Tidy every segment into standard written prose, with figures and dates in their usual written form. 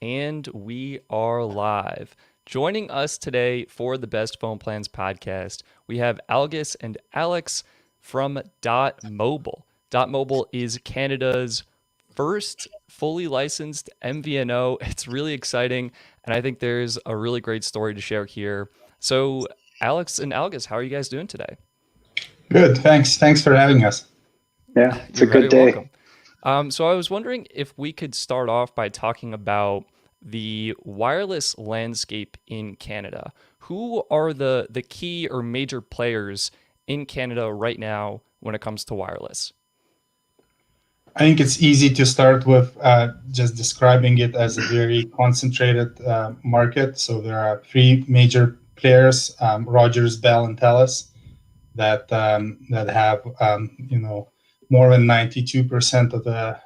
And we are live. Joining us today for the Best Phone Plans podcast, we have Algis and Alex from dotmobile. Dotmobile is Canada's first fully licensed MVNO. It's really exciting, and I think there's a really great story to share here. So, Alex and Algis, how are you guys doing today? Good, thanks. Thanks for having us. Yeah, it's a You're very good day. welcome. So I was wondering if we could start off by talking about the wireless landscape in Canada. Who are the key or major players in Canada right now when it comes to wireless? I think it's easy to start with just describing it as a very concentrated market. So there are three major players: Rogers, Bell, and Telus, that have more than 92% of the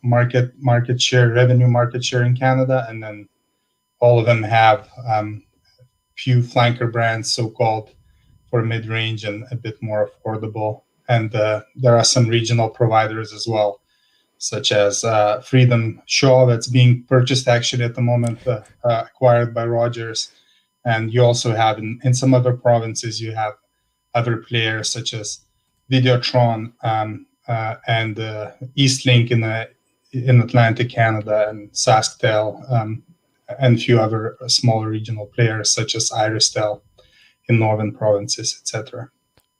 market share, revenue market share in Canada, and then all of them have few flanker brands, so-called, for mid-range and a bit more affordable. And there are some regional providers as well, such as Freedom Shaw, that's being purchased actually at the moment, acquired by Rogers. And you also have in some other provinces, you have other players such as Videotron and Eastlink in Atlantic Canada, and SaskTel, and a few other smaller regional players such as Iristel in northern provinces, etc.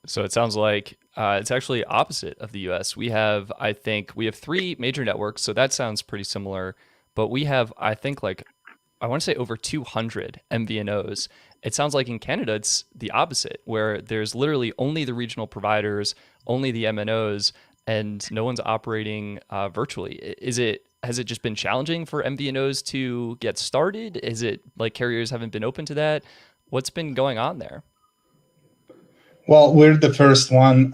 So it sounds like it's actually opposite of the US. I think we have three major networks, so that sounds pretty similar. But we have, I think, I want to say over 200 MVNOs. It sounds like in Canada, it's the opposite, where there's literally only the regional providers, only the MNOs, and no one's operating virtually. Has it just been challenging for MVNOs to get started? Is it like carriers haven't been open to that? What's been going on there? Well, we're the first one,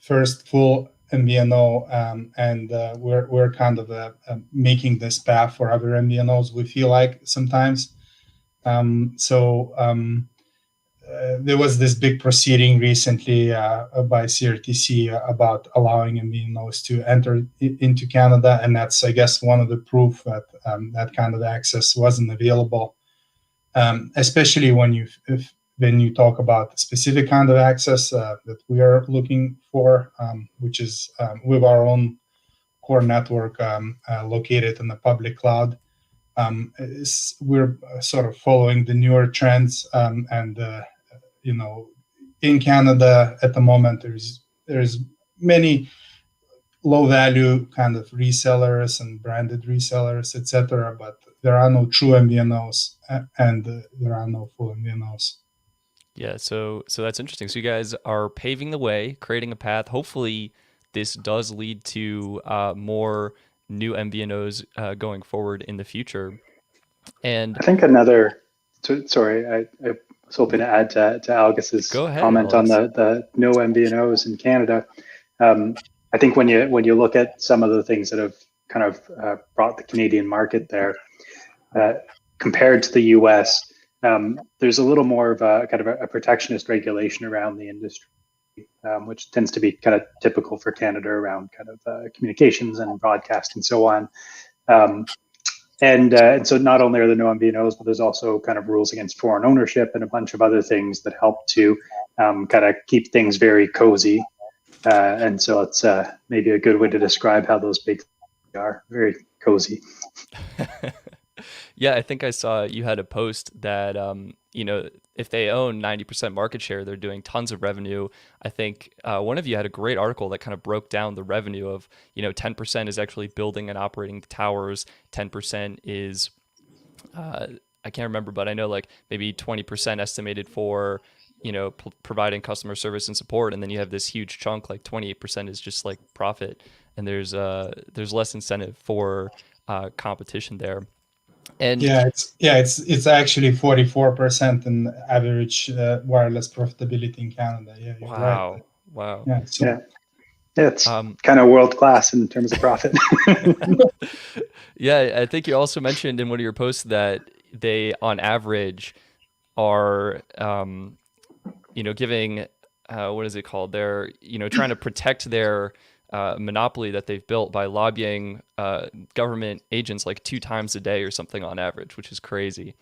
first full MVNO, and we're kind of making this path for other MVNOs, we feel like sometimes. There was this big proceeding recently by CRTC about allowing MVNOs to enter into Canada, and that's, I guess, one of the proof that that kind of access wasn't available, especially when you talk about the specific kind of access that we are looking for, which is with our own core network located in the public cloud. We're sort of following the newer trends, and in Canada at the moment, there's many low value kind of resellers and branded resellers, etc. But there are no true MVNOs, and there are no full MVNOs. Yeah, so that's interesting. So you guys are paving the way, creating a path. Hopefully, this does lead to more new MVNOs going forward in the future. And I think sorry, I was hoping to add to Algis's go ahead, comment Alex. on the no MVNOs in Canada. I think when you look at some of the things that have kind of brought the Canadian market there, compared to the US, there's a little more of a kind of a protectionist regulation around the industry, which tends to be kind of typical for Canada around kind of communications and broadcast and so on. And so not only are there no MVNOs, but there's also kind of rules against foreign ownership and a bunch of other things that help to kind of keep things very cozy. And so it's maybe a good way to describe how those big are, very cozy. Yeah, I think I saw you had a post that, if they own 90% market share, they're doing tons of revenue. I think one of you had a great article that kind of broke down the revenue of, 10% is actually building and operating the towers, 10% is, I can't remember, but I know like maybe 20% estimated for, providing customer service and support. And then you have this huge chunk, like 28% is just like profit. And there's less incentive for competition there. And it's actually 44% in average wireless profitability in Canada. Yeah, you're right. Wow. Yeah, so Yeah, it's kind of world class in terms of profit. Yeah, I think you also mentioned in one of your posts that they, on average, are, giving, what is it called? They're, trying to protect their monopoly that they've built by lobbying government agents like 2 times a day or something on average, which is crazy.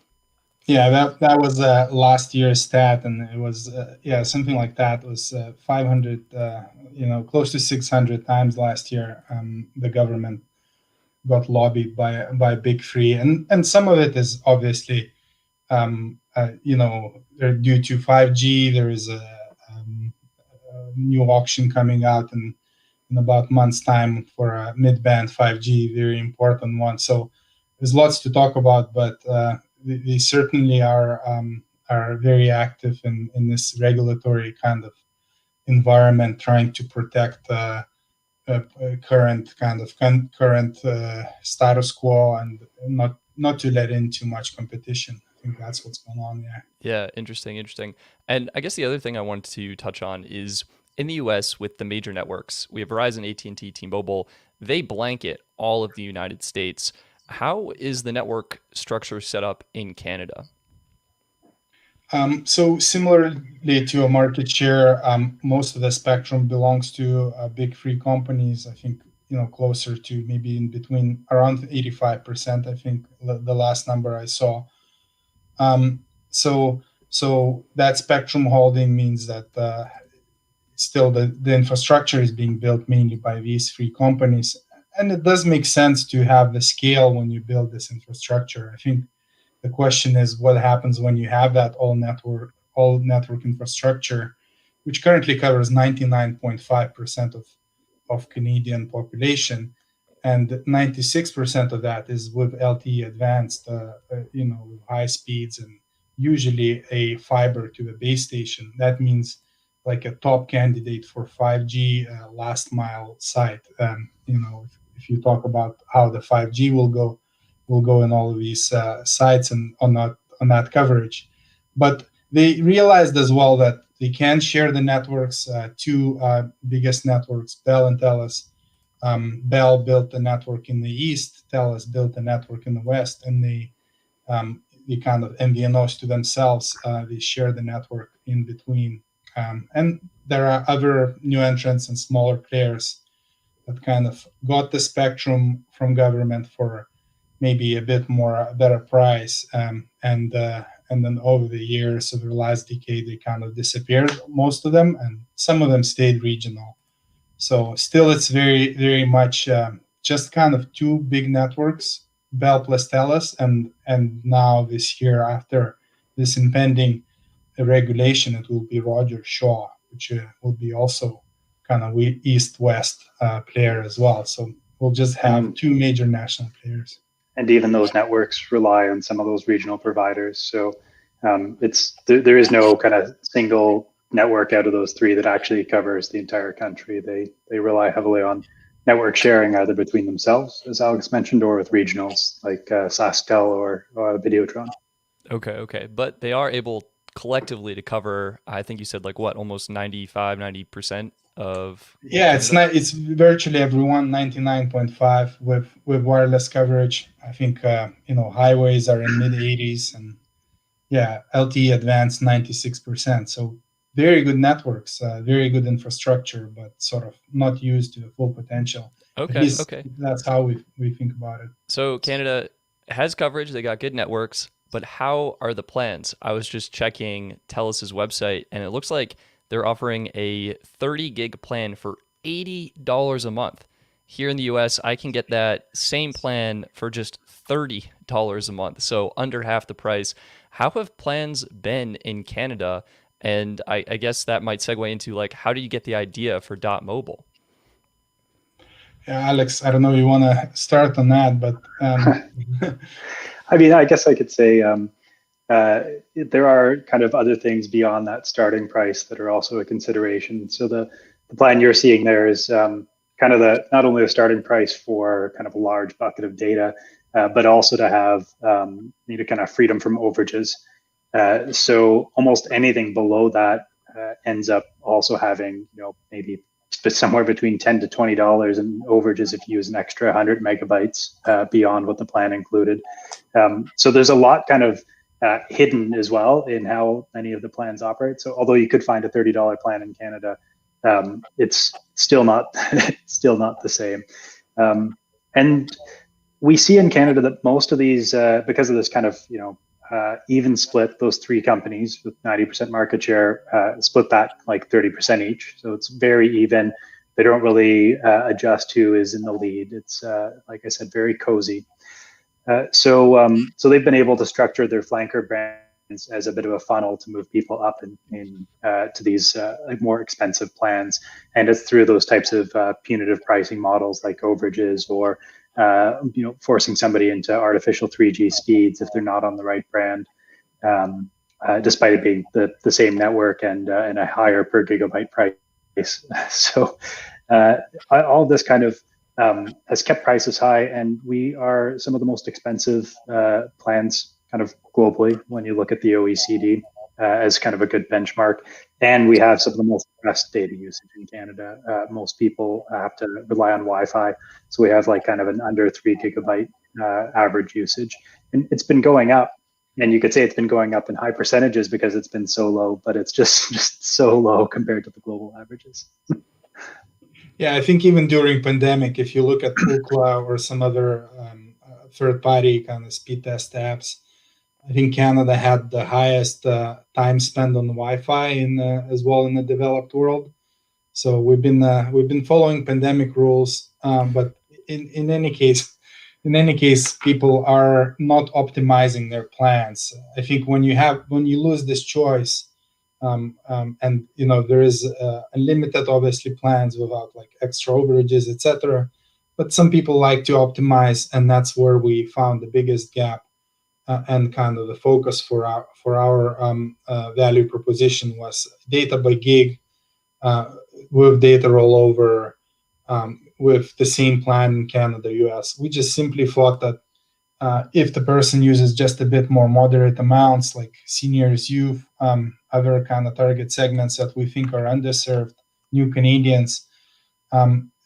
Yeah, that was last year's stat, and it was something like that. It was 500, close to 600 times last year. The government got lobbied by Big Three, and some of it is obviously, due to 5G. There is a new auction coming out in about a month's time for a mid-band 5G, very important one. So there's lots to talk about, but they certainly are very active in this regulatory kind of environment, trying to protect current status quo and not to let in too much competition. I think that's what's going on there. Yeah, interesting. And I guess the other thing I wanted to touch on is in the US with the major networks, we have Verizon, AT&T, T-Mobile. They blanket all of the United States. How is the network structure set up in Canada? So similarly to a market share, most of the spectrum belongs to big three companies. I think closer to maybe in between around 85%. I think the last number I saw. So that spectrum holding means that still the infrastructure is being built mainly by these three companies, and it does make sense to have the scale when you build this infrastructure. I think the question is what happens when you have that all network infrastructure, which currently covers 99.5% of Canadian population, and 96% of that is with LTE advanced, with high speeds and usually a fiber to the base station. That means like a top candidate for 5G last mile site. If you talk about how the 5G will go in all of these sites and on that coverage. But they realized as well that they can share the networks. Two biggest networks, Bell and Telus. Bell built the network in the east, Telus built the network in the west, and they kind of MVNOs to themselves. They share the network in between. And there are other new entrants and smaller players that kind of got the spectrum from government for maybe a better price, and then over the years of the last decade, they kind of disappeared, most of them, and some of them stayed regional. So still, it's very, very much just kind of two big networks, Bell plus Telus, and now this year after this impending regulation, it will be Rogers Shaw, which will be also kind of east-west player as well. So we'll just have two major national players. And even those networks rely on some of those regional providers. So there is no kind of single network out of those three that actually covers the entire country. They rely heavily on network sharing, either between themselves, as Alex mentioned, or with regionals like SaskTel or Videotron. Okay. But they are able collectively to cover, I think you said almost 90% of Canada? It's virtually everyone, 99.5 with wireless coverage. I think highways are in mid 80s, and LTE advanced 96%. So very good networks, very good infrastructure, but sort of not used to the full potential. Okay. That's how we think about it. So Canada has coverage, they got good networks, but how are the plans? I was just checking Telus's website, and it looks like they're offering a 30 gig plan for $80 a month. Here in the US, I can get that same plan for just $30 a month, so under half the price. How have plans been in Canada? And I guess that might segue into how do you get the idea for dotmobile? Yeah, Alex, I don't know if you want to start on that, but I mean, I guess I could say there are kind of other things beyond that starting price that are also a consideration. So the plan you're seeing there is kind of not only the starting price for kind of a large bucket of data, but also to have kind of freedom from overages. So almost anything below that ends up also having maybe somewhere between $10 to $20 in overages if you use an extra 100 megabytes beyond what the plan included. So there's a lot kind of hidden as well in how many of the plans operate. So although you could find a $30 plan in Canada, it's still not still not the same. And we see in Canada that most of these, because of this kind of even split, those three companies with 90% market share split that like 30% each. So it's very even. They don't really adjust who is in the lead. It's like I said, very cozy. So they've been able to structure their flanker brands as a bit of a funnel to move people up in to these like more expensive plans, and it's through those types of punitive pricing models like overages or forcing somebody into artificial 3G speeds if they're not on the right brand, despite it being the same network and a higher per gigabyte price. So all this kind of has kept prices high, and we are some of the most expensive plans kind of globally when you look at the OECD as kind of a good benchmark. And we have some of the most compressed data usage in Canada. Most people have to rely on Wi-Fi, so we have like kind of an under 3 gigabyte average usage, and it's been going up. And you could say it's been going up in high percentages because it's been so low, but it's just so low compared to the global averages. Yeah, I think even during pandemic, if you look at Ookla or some other third-party kind of speed test apps, I think Canada had the highest time spent on Wi-Fi as well in the developed world. So we've been following pandemic rules, but in any case, people are not optimizing their plans. I think when you lose this choice. And there is unlimited obviously plans without like extra overages, etc. But some people like to optimize, and that's where we found the biggest gap and kind of the focus for our value proposition was data by gig with data rollover with the same plan in Canada, US. We just simply thought that if the person uses just a bit more moderate amounts, like seniors, youth, other kind of target segments that we think are underserved, new Canadians,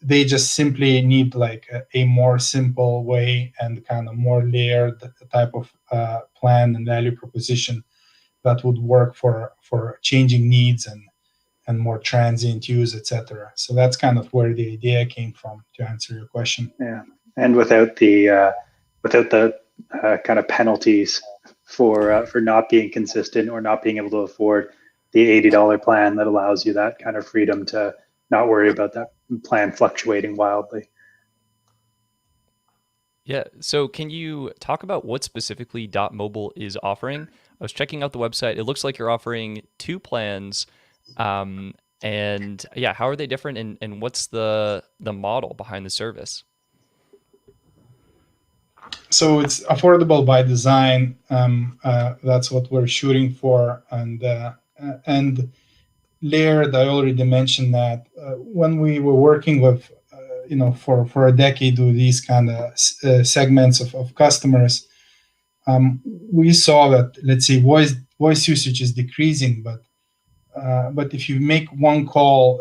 they just simply need like a more simple way and kind of more layered type of plan and value proposition that would work for changing needs and more transient use, etc. So that's kind of where the idea came from, to answer your question. Yeah, and without the kind of penalties for not being consistent or not being able to afford the $80 plan that allows you that kind of freedom to not worry about that plan fluctuating wildly. Yeah. So can you talk about what specifically dotmobile is offering? I was checking out the website. It looks like you're offering two plans. And yeah, how are they different, and what's the model behind the service? So it's affordable by design. That's what we're shooting for, and layered. I already mentioned that when we were working with, for a decade with these kind of segments of customers, we saw that, let's say, voice usage is decreasing, but if you make one call,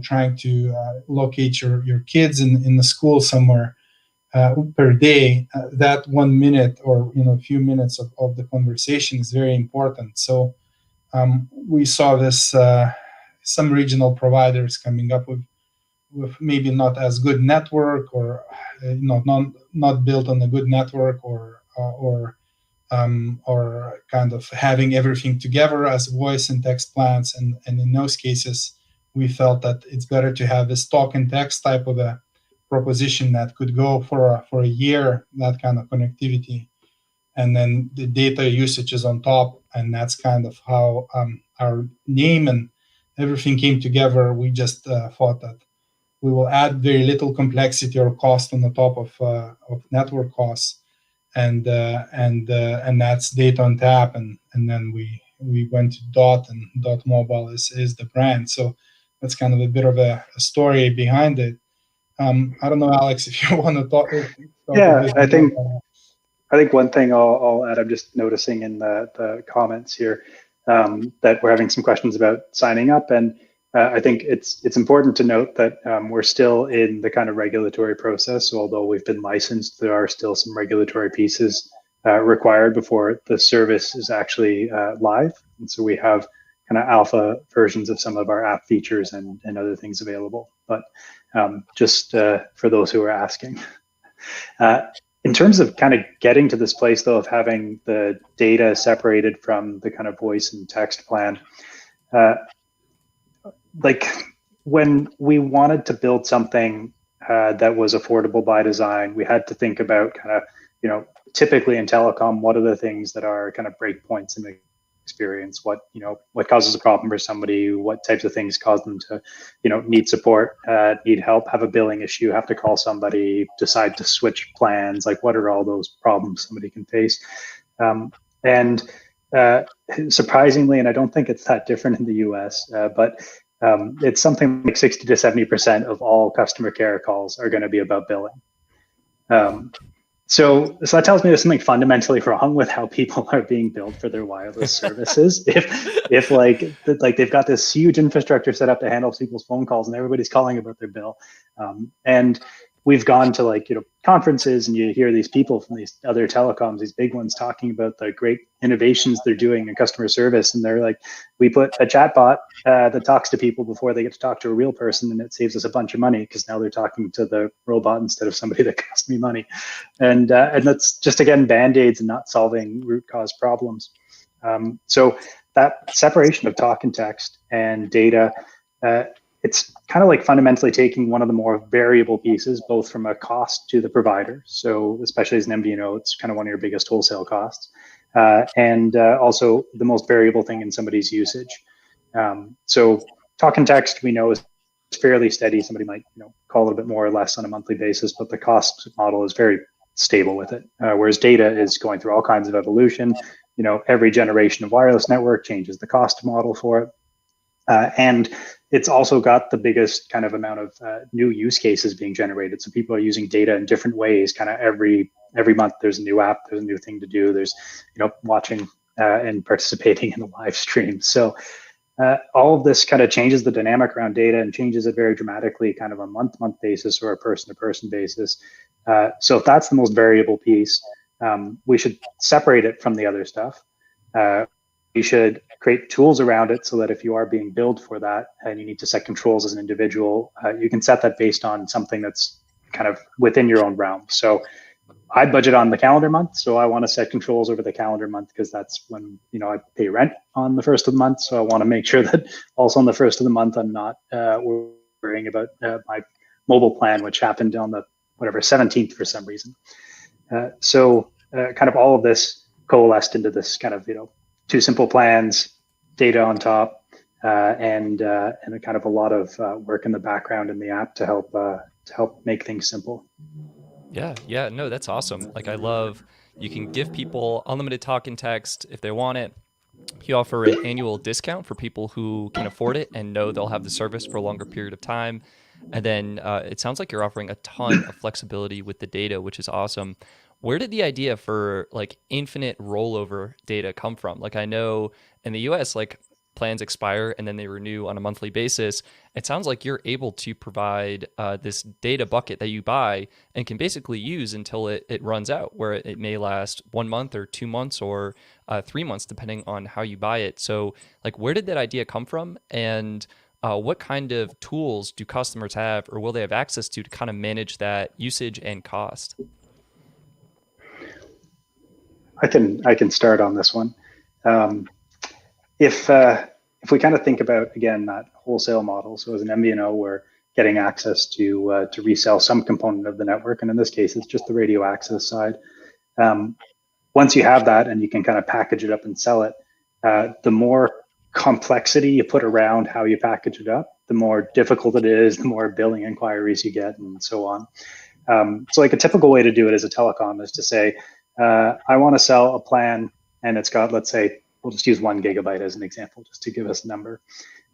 trying to locate your kids in the school somewhere per day, that 1 minute or a few minutes of the conversation is very important. So we saw this some regional providers coming up with maybe not as good network, or not built on a good network, or kind of having everything together as voice and text plans. And in those cases, we felt that it's better to have this talk and text type of a proposition that could go for a year, that kind of connectivity, and then the data usage is on top. And that's kind of how our name and everything came together. We just thought that we will add very little complexity or cost on the top of network costs, and that's data on tap, and then we went to Dot, and dotmobile is the brand. So that's kind of a bit of a story behind it. I don't know, Alex, if you want to talk. Yeah, I think one thing I'll add, I'm just noticing in the comments here that we're having some questions about signing up, and I think it's important to note that we're still in the kind of regulatory process. So although we've been licensed, there are still some regulatory pieces required before the service is actually live. And so we have kind of alpha versions of some of our app features and other things available. But just for those who are asking. In terms of kind of getting to this place, though, of having the data separated from the kind of voice and text plan, like when we wanted to build something that was affordable by design, we had to think about kind of, typically in telecom, what are the things that are kind of breakpoints in the experience? What causes a problem for somebody? What types of things cause them to, need support, need help, have a billing issue, have to call somebody, decide to switch plans? Like, what are all those problems somebody can face? And surprisingly, and I don't think it's that different in the US, but it's something like 60 to 70% of all customer care calls are going to be about billing. So that tells me there's something fundamentally wrong with how people are being billed for their wireless services. If like they've got this huge infrastructure set up to handle people's phone calls and everybody's calling about their bill, and we've gone to conferences and you hear these people from these other telecoms, these big ones, talking about the great innovations they're doing in customer service. And they're like, we put a chatbot that talks to people before they get to talk to a real person, and it saves us a bunch of money because now they're talking to the robot instead of somebody that cost me money. And that's just, again, band-aids and not solving root cause problems. So that separation of talk and text and data, it's kind of like fundamentally taking one of the more variable pieces, both from a cost to the provider. So especially as an MVNO, it's kind of one of your biggest wholesale costs. And also the most variable thing in somebody's usage. So talk and text, we know, is fairly steady. Somebody might call a little bit more or less on a monthly basis, but the cost model is very stable with it. Whereas data is going through all kinds of evolution. Every generation of wireless network changes the cost model for it. And it's also got the biggest kind of amount of new use cases being generated. So people are using data in different ways. Kind of every month, there's a new app, there's a new thing to do. There's watching and participating in the live stream. So all of this kind of changes the dynamic around data and changes it very dramatically, kind of a month-to-month basis or a person-to-person basis. So if that's the most variable piece, we should separate it from the other stuff. You should create tools around it so that if you are being billed for that and you need to set controls as an individual, you can set that based on something that's kind of within your own realm. So I budget on the calendar month, so I want to set controls over the calendar month because that's when I pay rent on the first of the month. So I want to make sure that also on the first of the month I'm not worrying about my mobile plan, which happened on the 17th for some reason. So kind of all of this coalesced into this kind of two simple plans, data on top, and a kind of a lot of work in the background in the app to help make things simple. Yeah, no, that's awesome. Like, I love, you can give people unlimited talk and text if they want it. You offer an annual discount for people who can afford it and know they'll have the service for a longer period of time. And then it sounds like you're offering a ton of flexibility with the data, which is awesome. Where did the idea for like infinite rollover data come from? Like, I know in the US, like, plans expire and then they renew on a monthly basis. It sounds like you're able to provide this data bucket that you buy and can basically use until it runs out, where it may last 1 month or 2 months or 3 months, depending on how you buy it. So like, where did that idea come from? And what kind of tools do customers have, or will they have access to kind of manage that usage and cost? I can start on this one. If we kind of think about, again, that wholesale model, so as an MVNO, we're getting access to resell some component of the network, and in this case, it's just the radio access side. Once you have that and you can kind of package it up and sell it, the more complexity you put around how you package it up, the more difficult it is, the more billing inquiries you get, and so on. So like a typical way to do it as a telecom is to say, I want to sell a plan and it's got, let's say, we'll just use 1 gigabyte as an example, just to give us a number.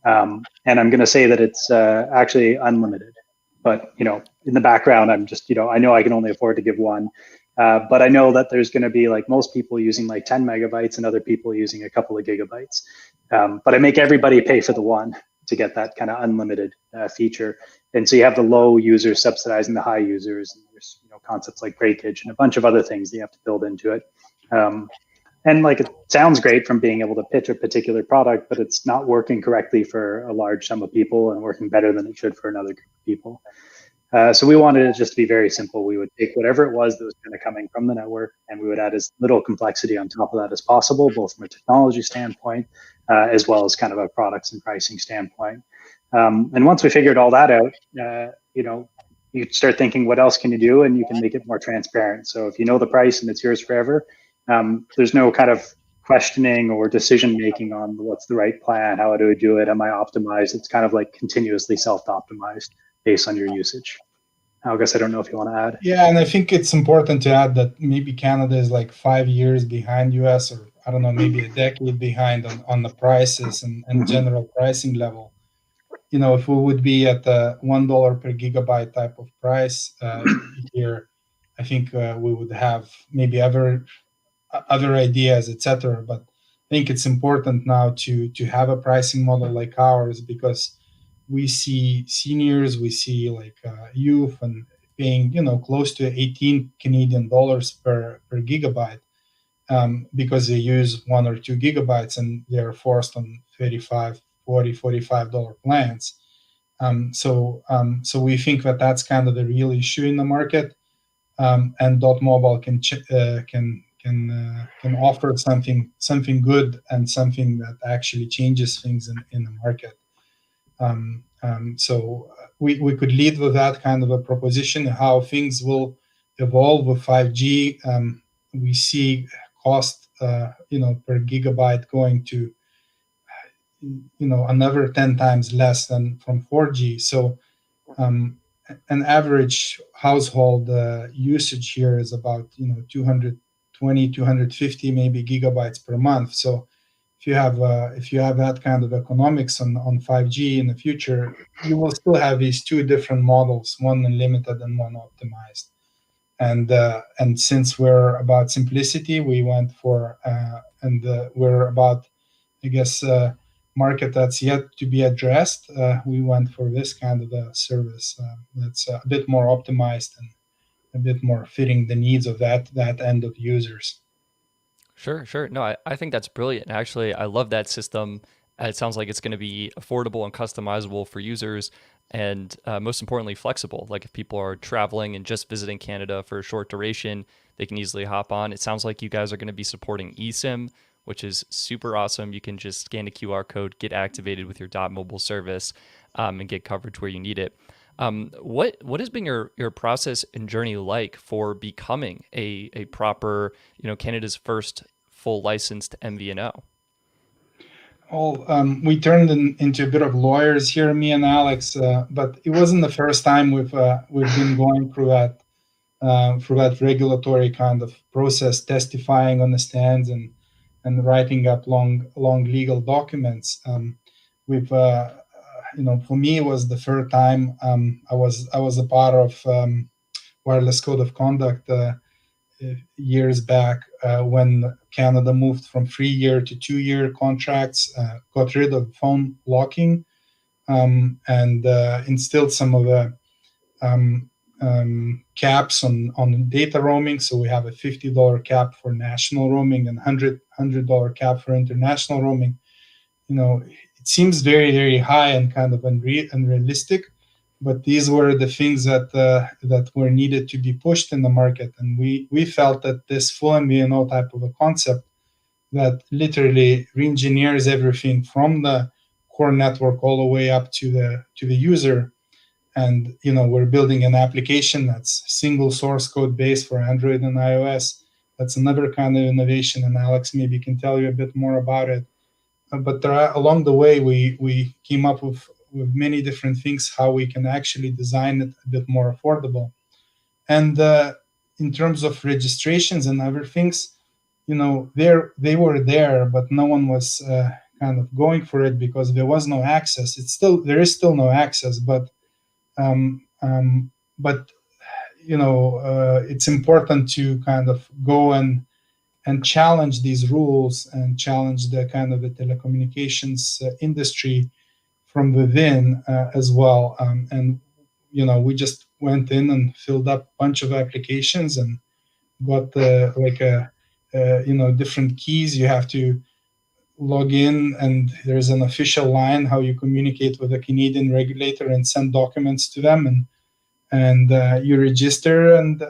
And I'm going to say that it's actually unlimited. But, in the background, I'm just, I know I can only afford to give 1. But I know that there's going to be like most people using like 10 megabytes and other people using a couple of gigabytes. But I make everybody pay for the 1 to get that kind of unlimited feature. And so you have the low users subsidizing the high users. And there's concepts like breakage and a bunch of other things that you have to build into it. And like it sounds great from being able to pitch a particular product, but it's not working correctly for a large sum of people and working better than it should for another group of people. So we wanted it just to be very simple. We would take whatever it was that was kind of coming from the network, and we would add as little complexity on top of that as possible, both from a technology standpoint, as well as kind of a products and pricing standpoint. And once we figured all that out, you start thinking, what else can you do? And you can make it more transparent. So if you know the price and it's yours forever, there's no kind of questioning or decision making on what's the right plan, how do I do it, am I optimized? It's kind of like continuously self-optimized based on your usage. August, I don't know if you want to add. Yeah, and I think it's important to add that maybe Canada is like 5 years behind US, or I don't know, maybe a decade behind on the prices and general pricing level. If we would be at the $1 per gigabyte type of price here, I think we would have maybe other ideas, etc. But I think it's important now to have a pricing model like ours, because we see seniors, we see like youth, and paying close to 18 Canadian dollars per gigabyte because they use 1 or 2 gigabytes and they're forced on 35, 40, $45 plans. So we think that that's kind of the real issue in the market, and dotmobile can offer something good and something that actually changes things in the market. So we could lead with that kind of a proposition, how things will evolve with 5G. We see cost per gigabyte going to another 10 times less than from 4G. So an average household usage here is about 220, 250 maybe gigabytes per month. So if you have that kind of economics on 5G in the future, you will still have these two different models, one unlimited and one optimized. And since we're about simplicity, we went for we're about, I guess, market that's yet to be addressed. We went for this kind of a service that's a bit more optimized and a bit more fitting the needs of that end of users. Sure. No, I think that's brilliant. Actually, I love that system. It sounds like it's going to be affordable and customizable for users, and most importantly, flexible. Like if people are traveling and just visiting Canada for a short duration, they can easily hop on. It sounds like you guys are going to be supporting eSIM, which is super awesome. You can just scan a QR code, get activated with your dotmobile service, and get coverage where you need it. What has been your process and journey like for becoming a proper, Canada's first full licensed MVNO? Well, we turned into a bit of lawyers here, me and Alex, but it wasn't the first time we've been going through that regulatory kind of process, testifying on the stands and writing up long legal documents. We've for me, it was the third time I was a part of wireless code of conduct years back when Canada moved from 3-year to 2-year contracts, got rid of phone blocking, and instilled some of the caps on data roaming. So we have a $50 cap for national roaming and $100 cap for international roaming. It seems very, very high and kind of unrealistic, but these were the things that were needed to be pushed in the market. And we felt that this full MVNO type of a concept that literally re-engineers everything from the core network all the way up to the user. And we're building an application that's single source code based for Android and iOS. That's another kind of innovation, and Alex maybe can tell you a bit more about it. But along the way, we came up with many different things how we can actually design it a bit more affordable. And in terms of registrations and other things, they were there, but no one was kind of going for it because there was no access. There is still no access, but it's important to kind of go and challenge these rules and challenge the kind of the telecommunications industry from within as well. And we just went in and filled up a bunch of applications and got a different keys. You have to log in, and there's an official line how you communicate with a Canadian regulator and send documents to them, and you register, and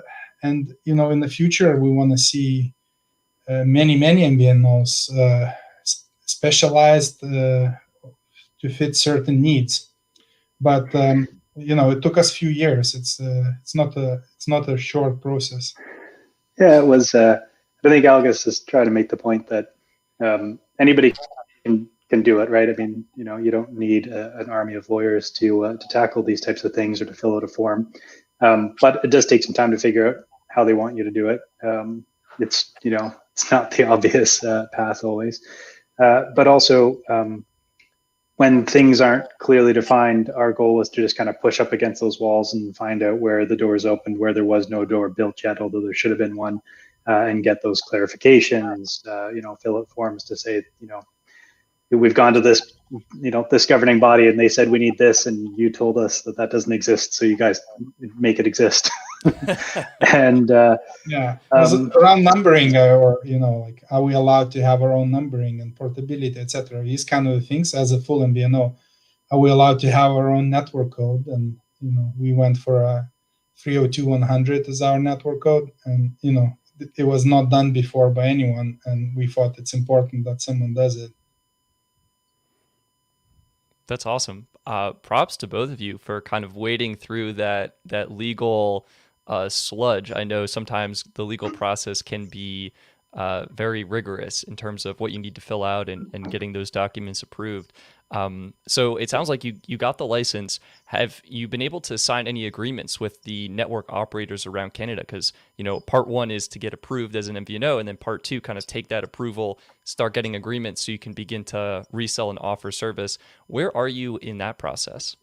in the future we want to see many MVNOs specialized to fit certain needs. But it took us a few years. It's not a short process. Yeah, it was. I think Algis is trying to make the point that anybody can do it, right? I mean, you don't need an army of lawyers to tackle these types of things or to fill out a form. But it does take some time to figure out how they want you to do it. It's not the obvious path always, but also when things aren't clearly defined, our goal is to just kind of push up against those walls and find out where the doors opened, where there was no door built yet, although there should have been one, and get those clarifications, fill out forms to say, we've gone to this, this governing body and they said we need this, and you told us that doesn't exist, so you guys make it exist. And around numbering, or like, are we allowed to have our own numbering and portability, etc. These kind of things. As a full MVNO, are we allowed to have our own network code? And we went for a 302.100 as our network code, and it was not done before by anyone, and we thought it's important that someone does it. That's awesome. Props to both of you for kind of wading through that legal sludge. I know sometimes the legal process can be very rigorous in terms of what you need to fill out and getting those documents approved. So it sounds like you got the license. Have you been able to sign any agreements with the network operators around Canada? Because, part one is to get approved as an MVNO, and then part two, kind of take that approval, start getting agreements so you can begin to resell and offer service. Where are you in that process?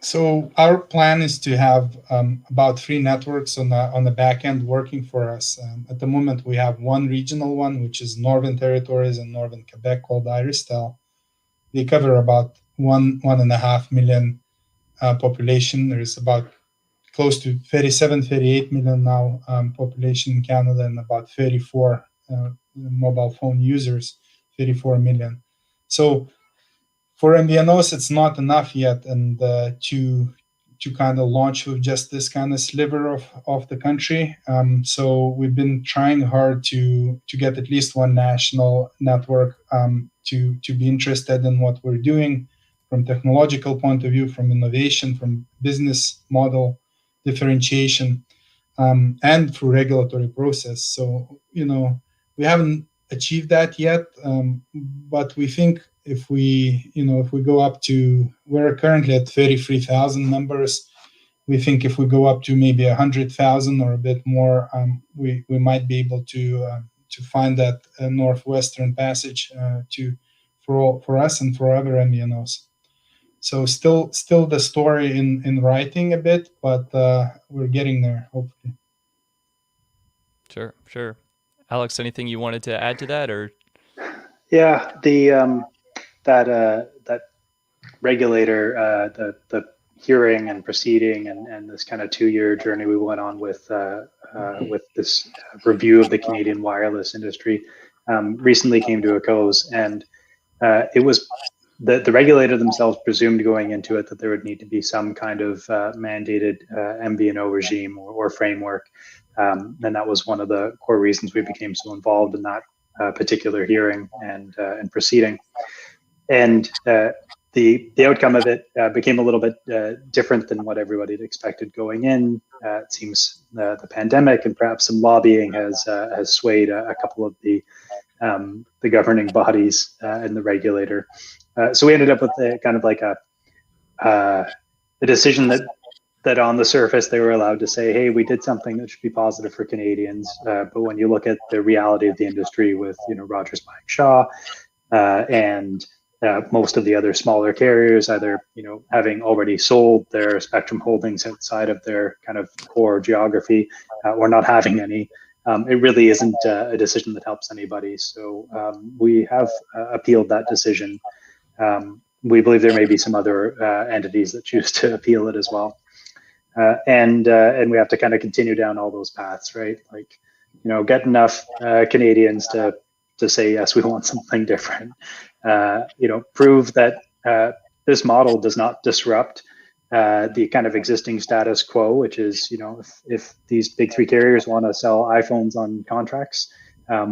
So our plan is to have about 3 networks on the back end working for us. At the moment, we have one regional one, which is Northern Territories and Northern Quebec, called Iristel. They cover about 1.5 million population. There is about close to 38 million now population in Canada, and about 34 mobile phone users, 34 million. So for MVNOs, it's not enough yet, and to kind of launch with just this kind of sliver of the country. So we've been trying hard to get at least one national network to be interested in what we're doing from technological point of view, from innovation, from business model differentiation, and through regulatory process. So, we haven't achieved that yet, but we think if we go up to, we're currently at 33,000 members. We think if we go up to maybe 100,000 or a bit more, we might be able to find that northwestern passage for us and for other MVNOs. So still the story in writing a bit, but we're getting there, hopefully. Sure. Alex, anything you wanted to add to that, or? Yeah, the that regulator, the hearing and proceeding and this kind of 2-year journey we went on with this review of the Canadian wireless industry recently came to a close, and it was the regulator themselves presumed going into it that there would need to be some kind of mandated MVNO regime or framework, and that was one of the core reasons we became so involved in that particular hearing and proceeding. And the outcome of it became a little bit different than what everybody had expected going in. It seems the pandemic and perhaps some lobbying has swayed a couple of the governing bodies and the regulator. So we ended up with kind of like a decision that on the surface they were allowed to say, hey, we did something that should be positive for Canadians. But when you look at the reality of the industry with Rogers buying Shaw and most of the other smaller carriers either having already sold their spectrum holdings outside of their kind of core geography or not having any, it really isn't a decision that helps anybody. So we have appealed that decision. We believe there may be some other entities that choose to appeal it as well. And we have to kind of continue down all those paths, right? Like get enough Canadians to say, yes, we want something different. Prove that this model does not disrupt the kind of existing status quo, which is, if these big three carriers want to sell iPhones on contracts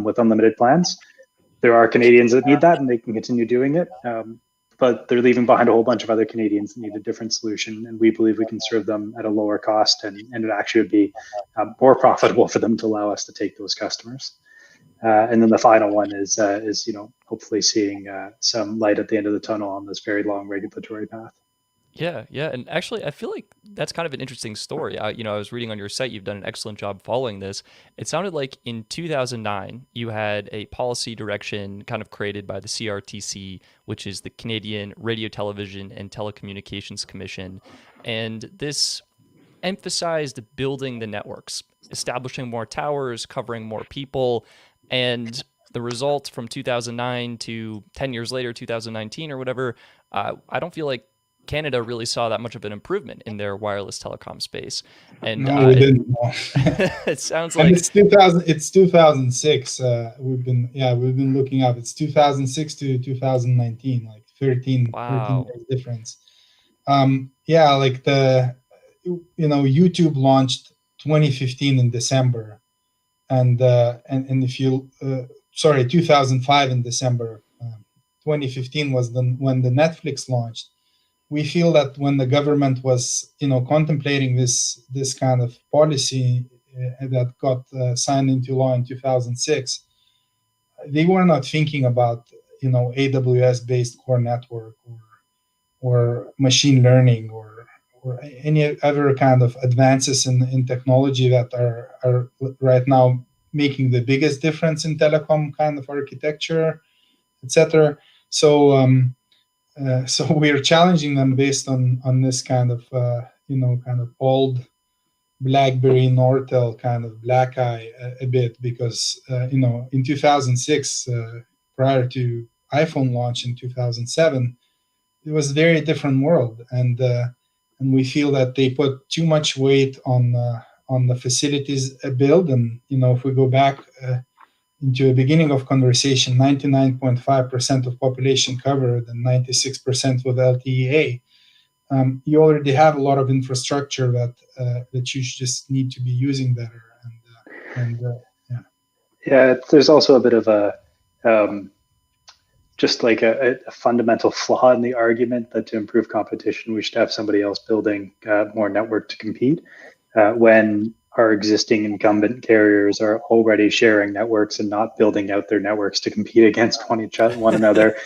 with unlimited plans, there are Canadians that need that and they can continue doing it. But they're leaving behind a whole bunch of other Canadians that need a different solution. And we believe we can serve them at a lower cost, and it actually would be more profitable for them to allow us to take those customers. And then the final one is hopefully seeing some light at the end of the tunnel on this very long regulatory path. Yeah, and actually, I feel like that's kind of an interesting story. I was reading on your site, you've done an excellent job following this. It sounded like in 2009, you had a policy direction kind of created by the CRTC, which is the Canadian Radio, Television, and Telecommunications Commission, and this emphasized building the networks, establishing more towers, covering more people, and the result from 2009 to 10 years later, 2019 or whatever, I don't feel like Canada really saw that much of an improvement in their wireless telecom space. And no, we didn't. It sounds and like it's 2000. It's 2006. We've been looking up. It's 2006 to 2019, like 13 years difference. Like YouTube launched 2015 in December, and if you 2005 in December. 2015 was when the Netflix launched. We feel that when the government was, contemplating this kind of policy that got signed into law in 2006, they were not thinking about, AWS-based core network or machine learning or any other kind of advances in technology that are right now making the biggest difference in telecom kind of architecture, etc. So we're challenging them based on this kind of kind of old BlackBerry Nortel kind of black eye a bit, because in 2006, prior to iPhone launch in 2007, it was a very different world, and we feel that they put too much weight on the facilities build, and if we go back into the beginning of conversation, 99.5% of population covered and 96% with LTE. You already have a lot of infrastructure that you just need to be using better. Yeah, there's also a bit of a just like a fundamental flaw in the argument that to improve competition, we should have somebody else building more network to compete when our existing incumbent carriers are already sharing networks and not building out their networks to compete against one another.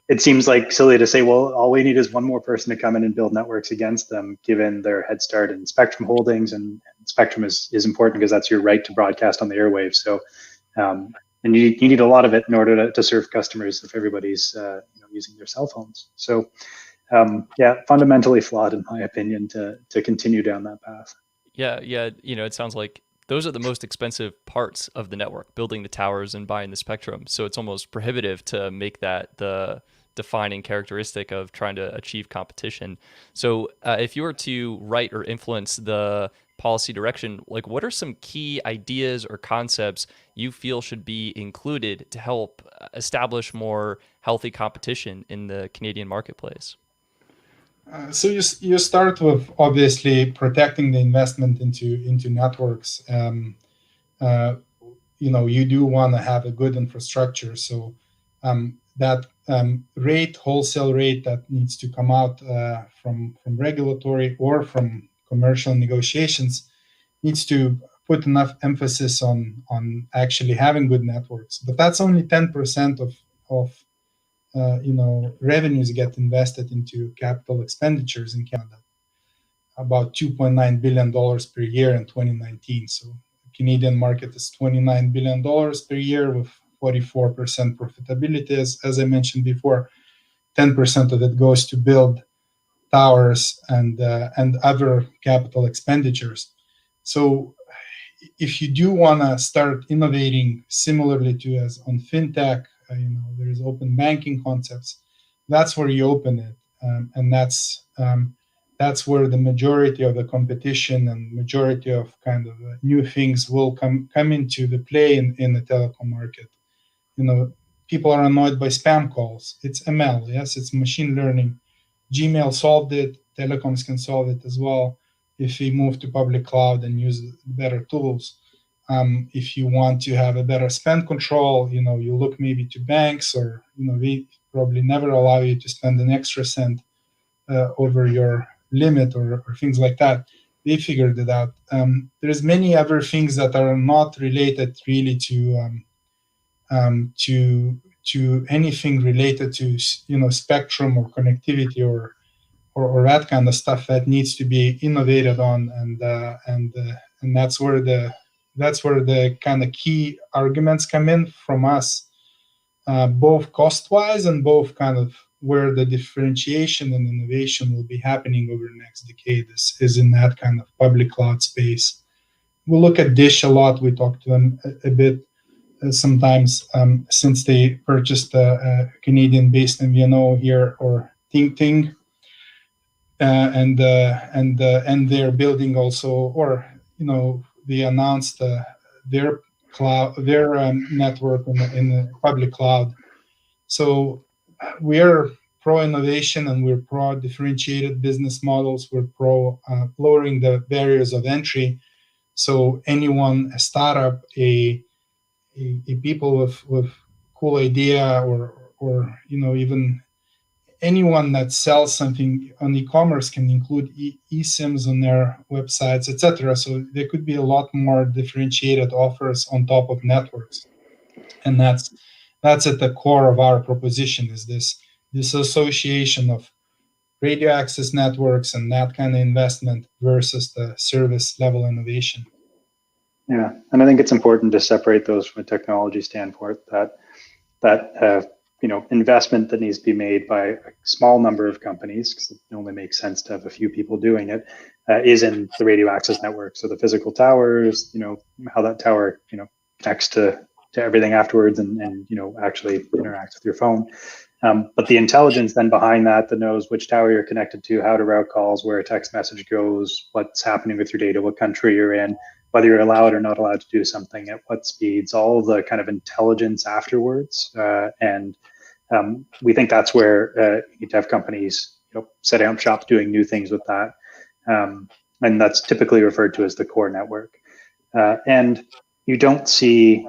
It seems like silly to say, well, all we need is one more person to come in and build networks against them, given their head start in spectrum holdings, and spectrum is important because that's your right to broadcast on the airwaves. So, and you need a lot of it in order to serve customers if everybody's using their cell phones. So, fundamentally flawed in my opinion to continue down that path. Yeah. It sounds like those are the most expensive parts of the network, building the towers and buying the spectrum. So it's almost prohibitive to make that the defining characteristic of trying to achieve competition. So if you were to write or influence the policy direction, like what are some key ideas or concepts you feel should be included to help establish more healthy competition in the Canadian marketplace? So you start with obviously protecting the investment into networks. You do want to have a good infrastructure. So that wholesale rate that needs to come out from regulatory or from commercial negotiations needs to put enough emphasis on actually having good networks. But that's only 10% of revenues get invested into capital expenditures in Canada, about $2.9 billion per year in 2019. So the Canadian market is $29 billion per year with 44% profitability. As I mentioned before, 10% of it goes to build towers and other capital expenditures. So if you do want to start innovating similarly to as on fintech, there's open banking concepts. That's where you open it, and that's that's where the majority of the competition and majority of kind of new things will come into the play in the telecom market. People are annoyed by spam calls. It's ML, yes, it's machine learning. Gmail solved it. Telecoms can solve it as well if we move to public cloud and use better tools. If you want to have a better spend control, you look maybe to banks, or we probably never allow you to spend an extra cent over your limit, or things like that. They figured it out. There's many other things that are not related really to anything related to spectrum or connectivity or that kind of stuff that needs to be innovated on, and that's where the kind of key arguments come in from us, both cost wise and both kind of where the differentiation and innovation will be happening over the next decade is in that kind of public cloud space. We'll look at Dish a lot. We talk to them a bit sometimes, since they purchased a Canadian-based MVNO here, or Ting, and they're building also, or they announced their cloud, their network in the public cloud. So we are pro innovation, and we're pro differentiated business models. We're pro lowering the barriers of entry. So anyone, a startup, a people with cool idea, or even anyone that sells something on e-commerce can include ESIMs on their websites, etc. So there could be a lot more differentiated offers on top of networks, and that's at the core of our proposition, is this association of radio access networks and that kind of investment versus the service level innovation. Yeah, and I think it's important to separate those from a technology standpoint. That investment that needs to be made by a small number of companies, because it only makes sense to have a few people doing it, is in the radio access network. So the physical towers, how that tower connects to everything afterwards, and actually interacts with your phone. But the intelligence then behind that knows which tower you're connected to, how to route calls, where a text message goes, what's happening with your data, what country you're in, whether you're allowed or not allowed to do something, at what speeds, all the kind of intelligence afterwards. And we think that's where you need to have companies setting up shop doing new things with that. And that's typically referred to as the core network. And you don't see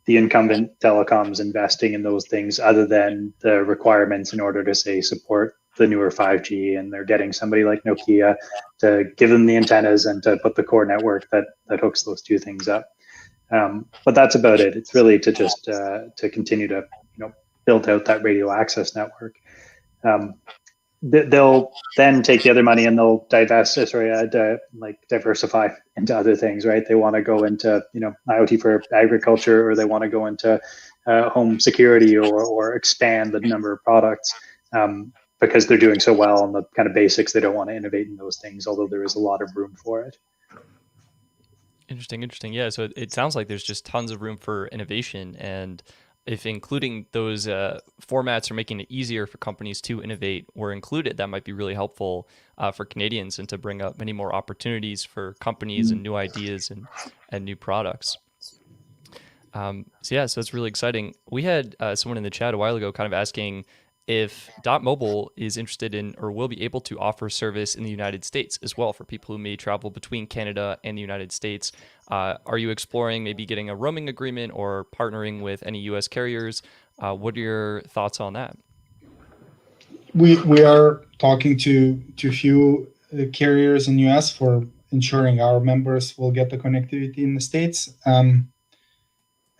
the incumbent telecoms investing in those things other than the requirements in order to, say, support the newer 5G, and they're getting somebody like Nokia to give them the antennas and to put the core network that hooks those two things up. But that's about it. It's really to just to continue to build out that radio access network. They'll then take the other money and they'll diversify into other things, right? They want to go into IoT for agriculture, or they want to go into home security, or expand the number of products, because they're doing so well on the kind of basics. They don't want to innovate in those things, although there is a lot of room for it. Interesting. Yeah, so it sounds like there's just tons of room for innovation, and if including those formats are making it easier for companies to innovate were included, that might be really helpful for Canadians, and to bring up many more opportunities for companies and new ideas and new products. So it's really exciting. We had someone in the chat a while ago kind of asking if dotmobile is interested in, or will be able to offer service in the United States as well for people who may travel between Canada and the United States. Are you exploring maybe getting a roaming agreement or partnering with any U.S. carriers? What are your thoughts on that? We are talking to few carriers in U.S. for ensuring our members will get the connectivity in the States.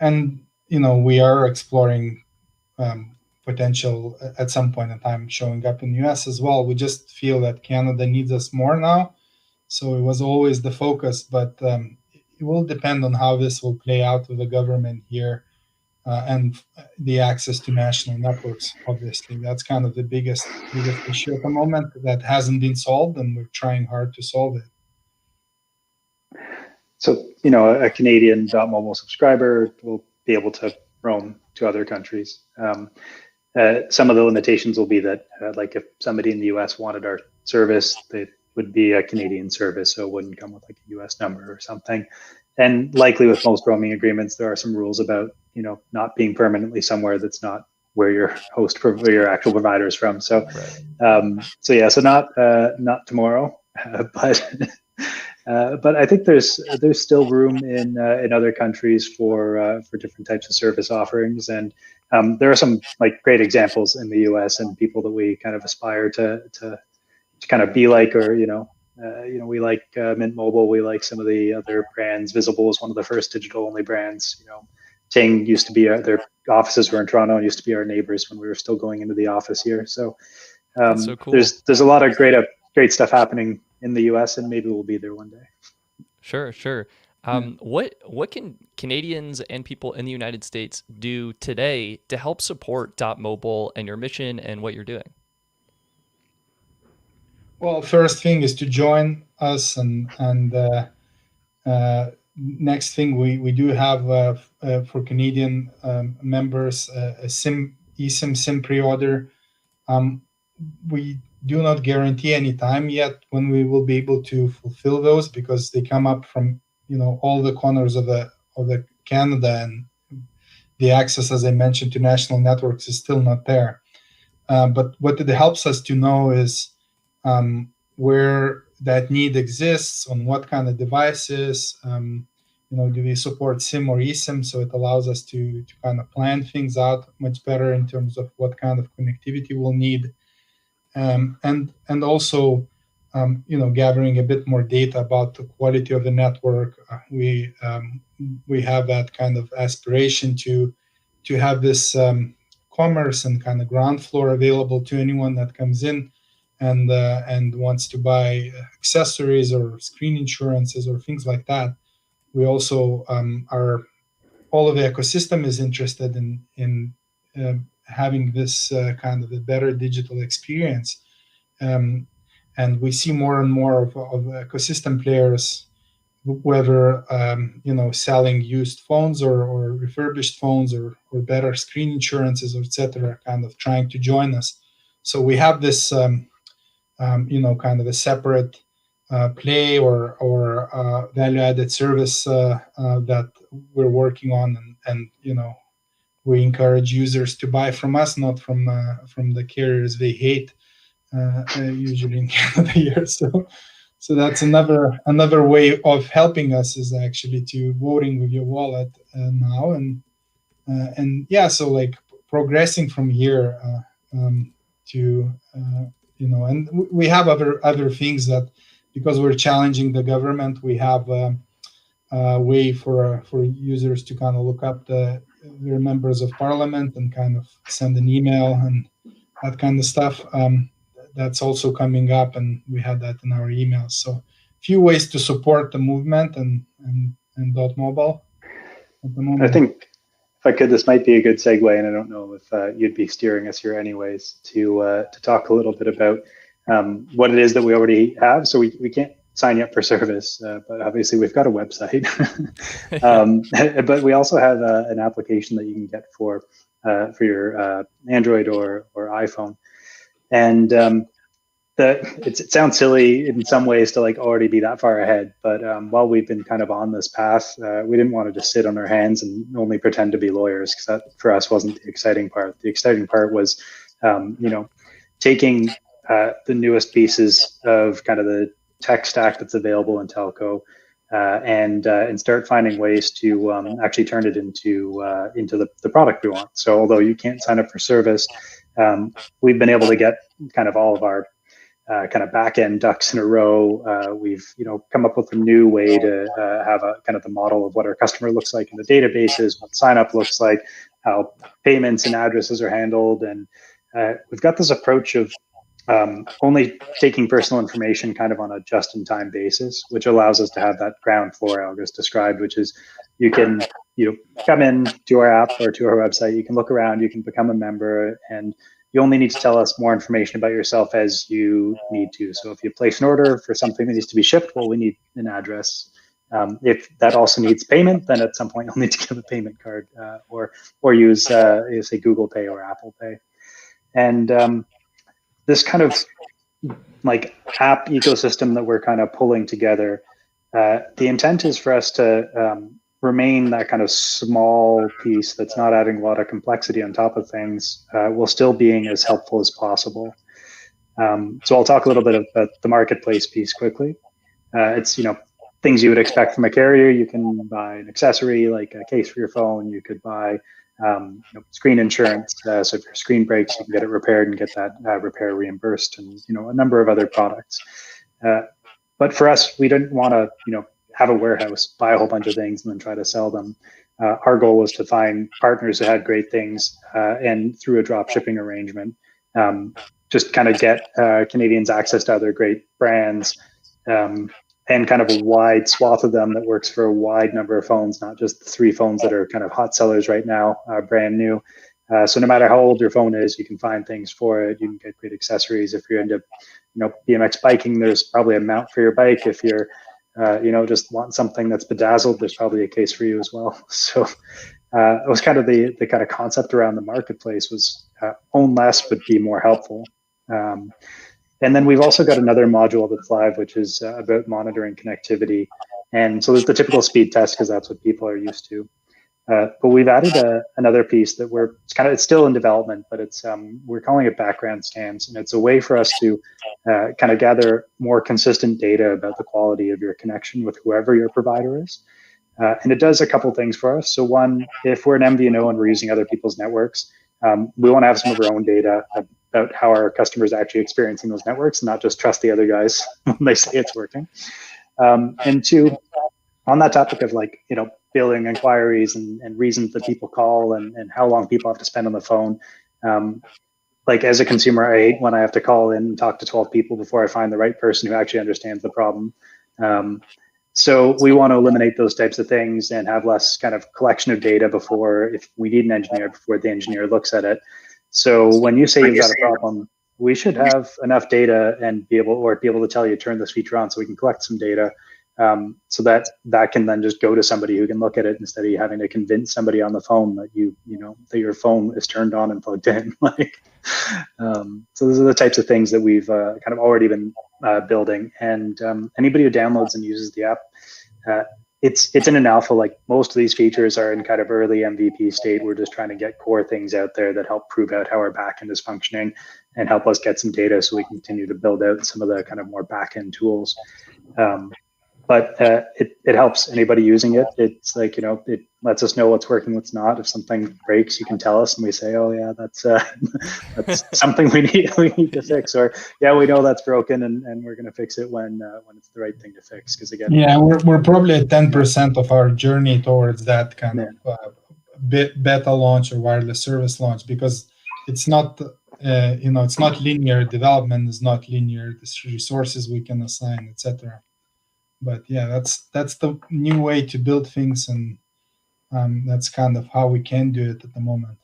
And we are exploring potential at some point in time showing up in the US as well. We just feel that Canada needs us more now. So it was always the focus, but it will depend on how this will play out with the government here, and the access to national networks. Obviously, that's kind of the biggest issue at the moment that hasn't been solved, and we're trying hard to solve it. So, a Canadian dotmobile subscriber will be able to roam to other countries. Some of the limitations will be that, like if somebody in the US wanted our service, they would be a Canadian service, so it wouldn't come with like a US number or something. And likely with most roaming agreements, there are some rules about, not being permanently somewhere that's not where your your actual provider is from. So, so not tomorrow, but I think there's still room in other countries for different types of service offerings, and there are some like great examples in the U.S. and people that we kind of aspire to kind of be like, or we like Mint Mobile, we like some of the other brands. Visible is one of the first digital only brands. Ting used to be their offices were in Toronto and used to be our neighbors when we were still going into the office here. So, so cool. There's a lot of great stuff happening in the U.S. and maybe we'll be there one day. Sure. What can Canadians and people in the United States do today to help support dotmobile and your mission and what you're doing? Well, first thing is to join us, and next thing we do have for Canadian members a eSIM SIM pre-order. We do not guarantee any time yet when we will be able to fulfill those, because they come up from all the corners of the Canada, and the access, as I mentioned, to national networks is still not there. But what it helps us to know is where that need exists, on what kind of devices. Do we support SIM or eSIM? So it allows us to kind of plan things out much better in terms of what kind of connectivity we'll need. And also, gathering a bit more data about the quality of the network. We have that kind of aspiration to have this commerce and kind of ground floor available to anyone that comes in and wants to buy accessories or screen insurances or things like that. We also all of the ecosystem is interested in having this kind of a better digital experience. And we see more and more of ecosystem players, whether selling used phones or refurbished phones or better screen insurances, or etc., kind of trying to join us. So we have this kind of a separate play or value-added service that we're working on, and we encourage users to buy from us, not from the carriers they hate, usually in Canada here. So that's another way of helping us, is actually to voting with your wallet now, and so like progressing from here to and we have other things that, because we're challenging the government, we have a way for users to kind of look up their members of parliament and kind of send an email and that kind of stuff. That's also coming up, and we had that in our emails. So a few ways to support the movement and dotmobile at the moment. I think, if I could, this might be a good segue, and I don't know if you'd be steering us here anyways, to talk a little bit about what it is that we already have. So we can't sign you up for service, but obviously we've got a website. But we also have an application that you can get for your Android or iPhone. And it sounds silly in some ways to like already be that far ahead, but while we've been kind of on this path, we didn't want to just sit on our hands and only pretend to be lawyers, because that for us wasn't the exciting part. The exciting part was, taking the newest pieces of kind of the tech stack that's available in telco, and start finding ways to actually turn it into the product we want. So although you can't sign up for service, we've been able to get kind of all of our kind of back end ducks in a row. We've come up with a new way to have a kind of the model of what our customer looks like in the databases, what sign up looks like, how payments and addresses are handled, and we've got this approach of only taking personal information kind of on a just-in-time basis, which allows us to have that ground floor I just described, which is you can come in to our app or to our website, you can look around, you can become a member, and you only need to tell us more information about yourself as you need to. So if you place an order for something that needs to be shipped, well, we need an address. If that also needs payment, then at some point you'll need to give a payment card or use say Google Pay or Apple Pay. And this kind of like app ecosystem that we're kind of pulling together. The intent is for us to remain that kind of small piece that's not adding a lot of complexity on top of things, while still being as helpful as possible. So I'll talk a little bit about the marketplace piece quickly. It's, things you would expect from a carrier. You can buy an accessory like a case for your phone. You could buy screen insurance. So if your screen breaks, you can get it repaired and get that repair reimbursed, and a number of other products. But for us, we didn't want to have a warehouse, buy a whole bunch of things, and then try to sell them. Our goal was to find partners who had great things, and through a drop shipping arrangement, just kind of get Canadians access to other great brands, and kind of a wide swath of them that works for a wide number of phones, not just the 3 phones that are kind of hot sellers right now, brand new. So no matter how old your phone is, you can find things for it. You can get great accessories. If you're into, BMX biking, there's probably a mount for your bike. If you're, just want something that's bedazzled, there's probably a case for you as well. So it was kind of the kind of concept around the marketplace was own less but be more helpful. And then we've also got another module that's live, which is about monitoring connectivity. And so there's the typical speed test because that's what people are used to. But we've added another piece that it's still in development, but it's we're calling it background scans, and it's a way for us to kind of gather more consistent data about the quality of your connection with whoever your provider is. And it does a couple things for us. So one, if we're an MVNO and we're using other people's networks, we want to have some of our own data about how our customers are actually experiencing those networks and not just trust the other guys when they say it's working. And two, on that topic of building inquiries and reasons that people call and how long people have to spend on the phone. As a consumer, I hate when I have to call in and talk to 12 people before I find the right person who actually understands the problem. So we want to eliminate those types of things and have less kind of collection of data if we need an engineer, before the engineer looks at it. So when you say you've got a problem, we should have enough data and be able to tell you, turn this feature on so we can collect some data, so that can then just go to somebody who can look at it instead of you having to convince somebody on the phone that that your phone is turned on and plugged in. So those are the types of things that we've kind of already been building. And anybody who downloads and uses the app, it's in an alpha. Most of these features are in kind of early MVP state. We're just trying to get core things out there that help prove out how our backend is functioning and help us get some data so we continue to build out some of the kind of more backend tools. But it helps anybody using it. It's it lets us know what's working, what's not. If something breaks, you can tell us, and we say, "Oh yeah, that's something we need to fix," or "Yeah, we know that's broken, and we're going to fix it when it's the right thing to fix." Because again, we're probably at 10% of our journey towards that kind of beta launch or wireless service launch, because it's not it's not linear. Development is not linear. The resources we can assign, etc. But that's the new way to build things, and that's kind of how we can do it at the moment.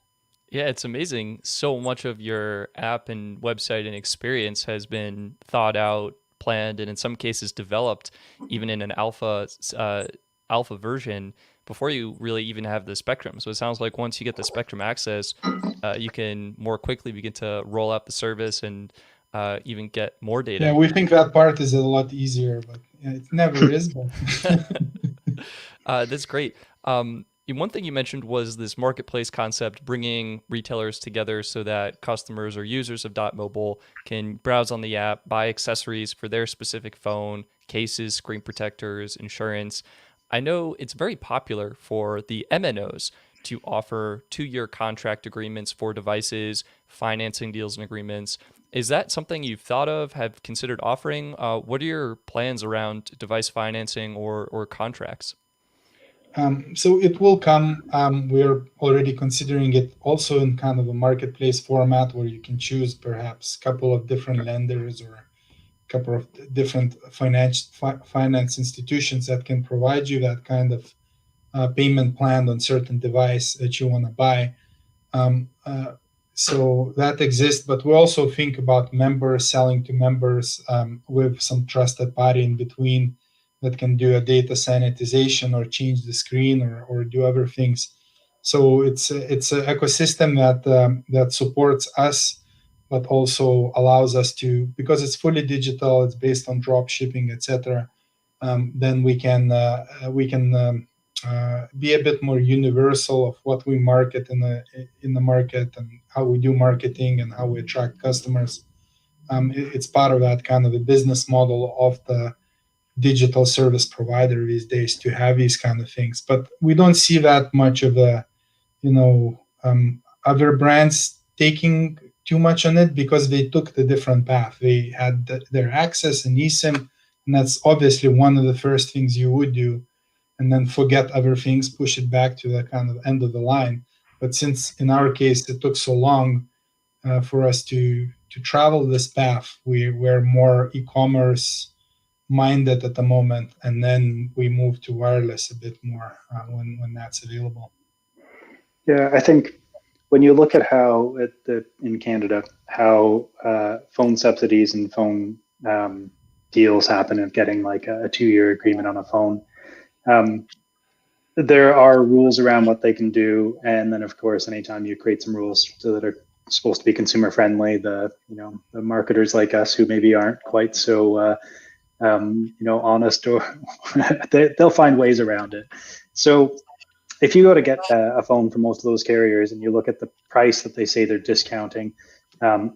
Yeah, it's amazing. So much of your app and website and experience has been thought out, planned, and in some cases developed even in an alpha version before you really even have the spectrum. So it sounds like once you get the spectrum access, you can more quickly begin to roll out the service and even get more data. Yeah, we think that part is a lot easier, but it never is. That's great. One thing you mentioned was this marketplace concept, bringing retailers together so that customers or users of dotmobile can browse on the app, buy accessories for their specific phone, cases, screen protectors, insurance. I know it's very popular for the MNOs to offer 2-year contract agreements for devices, financing deals and agreements. Is that something you've thought of, have considered offering? What are your plans around device financing or contracts? So it will come. We're already considering it also in kind of a marketplace format where you can choose perhaps a couple of different lenders or a couple of different finance institutions that can provide you that kind of payment plan on certain device that you want to buy. So that exists, but we also think about members selling to members with some trusted party in between that can do a data sanitization or change the screen or do other things. So it's an ecosystem that supports us but also allows us to, because it's fully digital, it's based on drop shipping, etc. Then we can be a bit more universal of what we market in the market, and how we do marketing and how we attract customers. It's part of that kind of a business model of the digital service provider these days to have these kind of things. But we don't see that much of other brands taking too much on it, because they took the different path. They had their access and ESIM, and that's obviously one of the first things you would do, and then forget other things, push it back to the kind of end of the line. But since in our case it took so long for us to travel this path, we're more e-commerce minded at the moment, and then we move to wireless a bit more when that's available. Yeah, I think when you look at how in Canada, how phone subsidies and phone deals happen of getting like a 2-year agreement on a phone, there are rules around what they can do. And then of course, anytime you create some rules so that are supposed to be consumer friendly, the marketers like us who maybe aren't quite so honest, or they'll find ways around it. So if you go to get a phone from most of those carriers and you look at the price that they say they're discounting,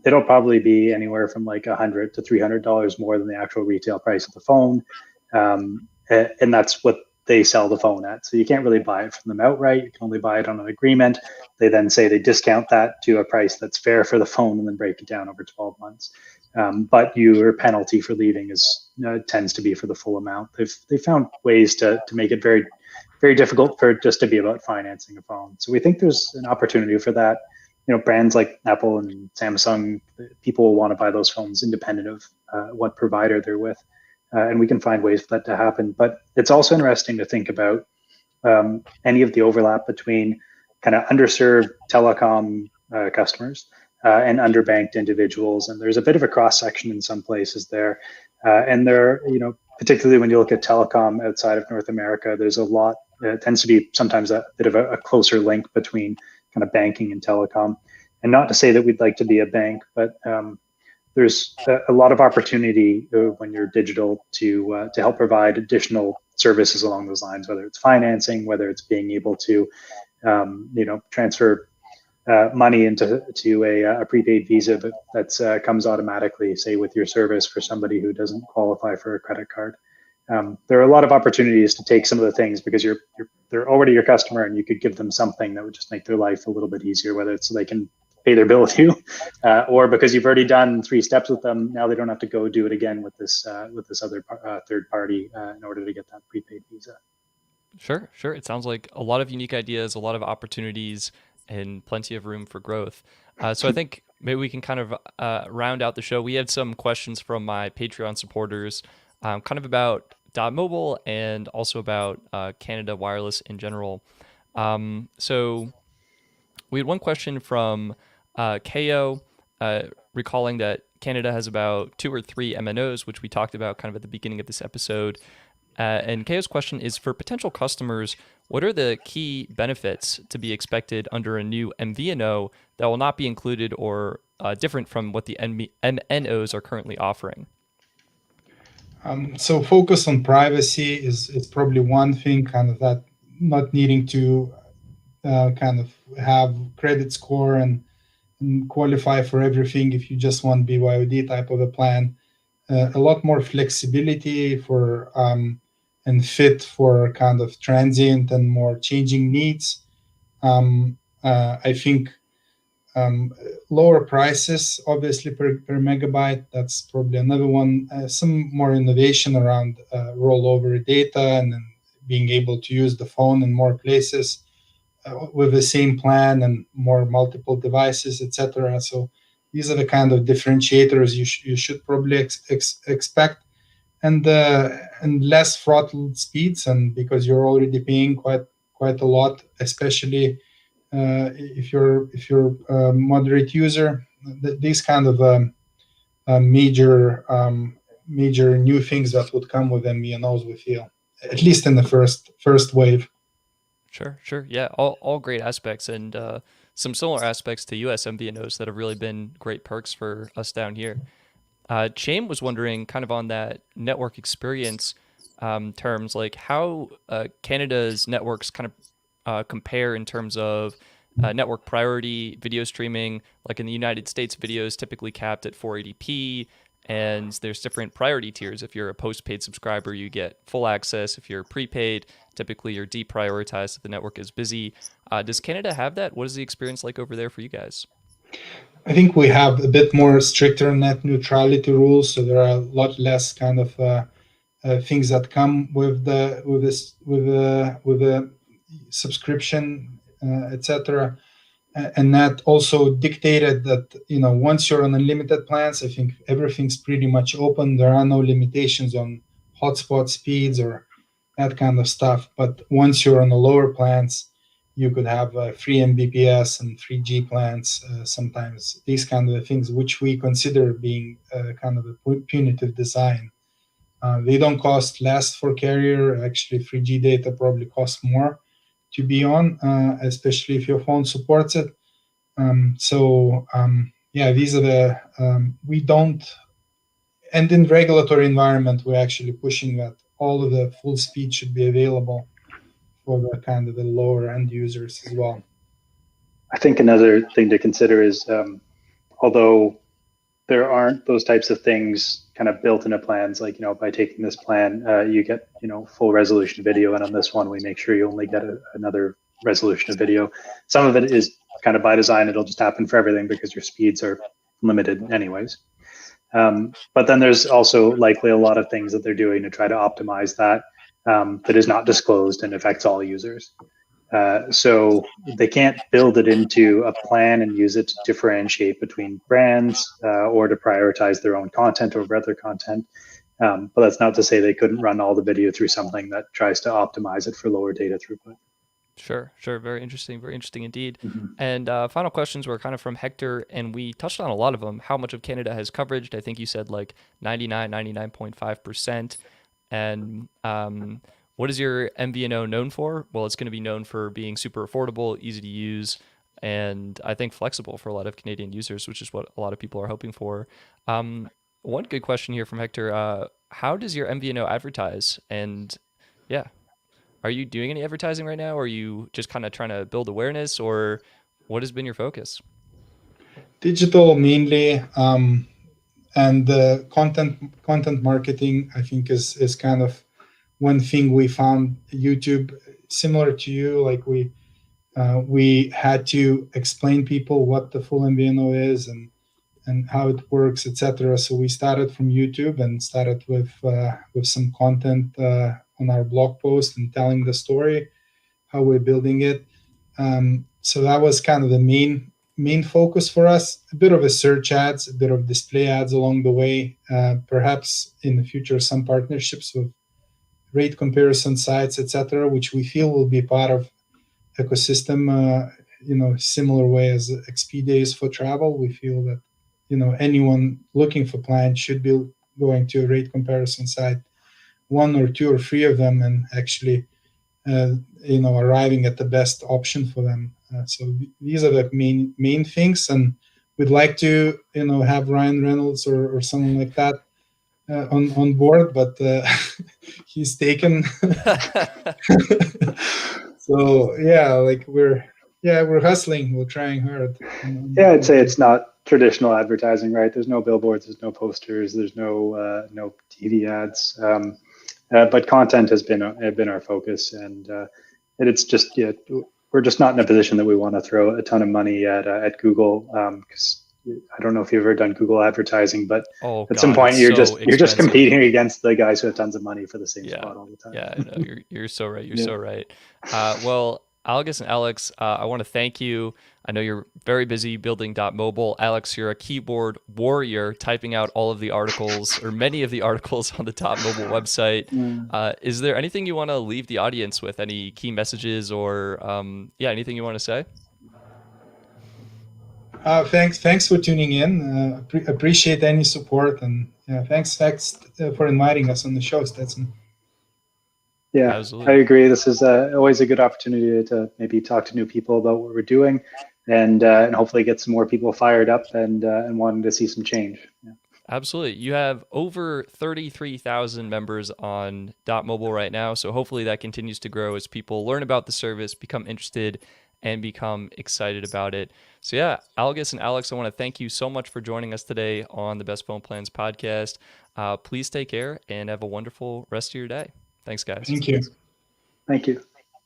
it'll probably be anywhere from like $100 to $300 more than the actual retail price of the phone. And that's what they sell the phone at. So you can't really buy it from them outright. You can only buy it on an agreement. They then say they discount that to a price that's fair for the phone and then break it down over 12 months. But your penalty for leaving tends to be for the full amount. They've found ways to make it very, very difficult for it just to be about financing a phone. So we think there's an opportunity for that. Brands like Apple and Samsung, people will want to buy those phones independent of what provider they're with. And we can find ways for that to happen. But it's also interesting to think about any of the overlap between kind of underserved telecom customers and underbanked individuals. And there's a bit of a cross section in some places there. And there, particularly when you look at telecom outside of North America, there's a lot, it tends to be sometimes a bit of a closer link between kind of banking and telecom. And not to say that we'd like to be a bank, but there's a lot of opportunity when you're digital to help provide additional services along those lines, whether it's financing, whether it's being able to, transfer money into a prepaid Visa that comes automatically, say with your service, for somebody who doesn't qualify for a credit card. There are a lot of opportunities to take some of the things, because they're already your customer, and you could give them something that would just make their life a little bit easier, whether it's so they can pay their bill with you, or because you've already done 3 steps with them, now they don't have to go do it again with this other third party in order to get that prepaid Visa. Sure. It sounds like a lot of unique ideas, a lot of opportunities, and plenty of room for growth. So I think maybe we can kind of round out the show. We had some questions from my Patreon supporters, kind of about dotmobile and also about Canada wireless in general. So we had one question from KO, recalling that Canada has about 2 or 3 MNOs, which we talked about kind of at the beginning of this episode. And KO's question is, for potential customers, what are the key benefits to be expected under a new MVNO that will not be included or different from what the MNOs are currently offering? So focus on privacy is probably one thing, kind of that, not needing to kind of have credit score and qualify for everything if you just want BYOD type of a plan. A lot more flexibility for and fit for kind of transient and more changing needs. I think lower prices, obviously, per megabyte. That's probably another one. Some more innovation around rollover data, and then being able to use the phone in more places with the same plan and more multiple devices, etc. So these are the kind of differentiators you should probably expect, and less throttled speeds, and because you're already paying quite a lot, especially if you're a moderate user. These kind of major new things that would come with MVNOs, we feel, at least in the first wave. Sure. Yeah, all great aspects, and some similar aspects to US MVNOs that have really been great perks for us down here. Shane was wondering, kind of on that network experience terms, like how Canada's networks kind of compare in terms of network priority, video streaming. Like in the United States, video is typically capped at 480p, and there's different priority tiers. If you're a postpaid subscriber, you get full access. If you're prepaid, typically you're deprioritized if the network is busy. Does Canada have that? What is the experience like over there for you guys? I think we have a bit more stricter net neutrality rules, so there are a lot less kind of things that come with the subscription, etc. And that also dictated that once you're on unlimited plans, I think everything's pretty much open. There are no limitations on hotspot speeds or that kind of stuff. But once you're on the lower plans, you could have free Mbps and 3G plans, sometimes these kind of things, which we consider being kind of a punitive design. They don't cost less for carrier. Actually, 3G data probably costs more to be on, especially if your phone supports it. These are the, we don't, and in regulatory environment, we're actually pushing that all of the full speed should be available for the kind of the lower end users as well. I think another thing to consider is, although there aren't those types of things kind of built into plans, like, by taking this plan, you get, full resolution video. And on this one, we make sure you only get another resolution of video. Some of it is kind of by design. It'll just happen for everything because your speeds are limited anyways. But then there's also likely a lot of things that they're doing to try to optimize that, that is not disclosed and affects all users. So they can't build it into a plan and use it to differentiate between brands or to prioritize their own content over other content. But that's not to say they couldn't run all the video through something that tries to optimize it for lower data throughput. Sure. Very interesting indeed. Mm-hmm. And final questions were kind of from Hector, and we touched on a lot of them. How much of Canada has coverage? I think you said like 99.5%. And what is your MVNO known for? Well, it's going to be known for being super affordable, easy to use, and I think flexible for a lot of Canadian users, which is what a lot of people are hoping for. One good question here from Hector. How does your MVNO advertise? And yeah, are you doing any advertising right now? Or are you just kind of trying to build awareness, or what has been your focus? Digital mainly, and the content marketing, I think, is kind of one thing we found. YouTube, similar to you, like we had to explain people what the full MVNO is and how it works, etc. So we started from YouTube and started with some content on our blog post and telling the story, how we're building it. So that was kind of the main focus for us. A bit of a search ads, a bit of display ads along the way. Perhaps in the future, some partnerships with rate comparison sites, etc., which we feel will be part of ecosystem. Similar way as XP Days for travel. We feel that anyone looking for plans should be going to a rate comparison site, one or two or three of them, and actually arriving at the best option for them. So these are the main things, and we'd like to have Ryan Reynolds or someone like that on board, but he's taken. So we're hustling, we're trying hard. Yeah, I'd say it's not traditional advertising, right? There's no billboards, there's no posters, there's no TV ads, but content has been our focus, and it's just we're just not in a position that we want to throw a ton of money at Google, because I don't know if you've ever done Google advertising, but some point you're just competing against the guys who have tons of money for the same spot all the time. Yeah, no, you're so right. You're so right. Well, Algis and Alex, I want to thank you. I know you're very busy building dotmobile. Alex, you're a keyboard warrior typing out all of the articles or many of the articles on the dotmobile website. Is there anything you want to leave the audience with? Any key messages or anything you want to say? Thanks for tuning in. Appreciate any support, and thanks for inviting us on the show, Stetson. Yeah, Absolutely. I agree. This is always a good opportunity to maybe talk to new people about what we're doing, and hopefully get some more people fired up and wanting to see some change. Yeah. Absolutely. You have over 33,000 members on Mobile right now. So hopefully that continues to grow as people learn about the service, become interested, and become excited about it. So yeah, Algis and Alex, I want to thank you so much for joining us today on the Best Phone Plans podcast. Please take care and have a wonderful rest of your day. Thanks, guys. Thank you. Thank you.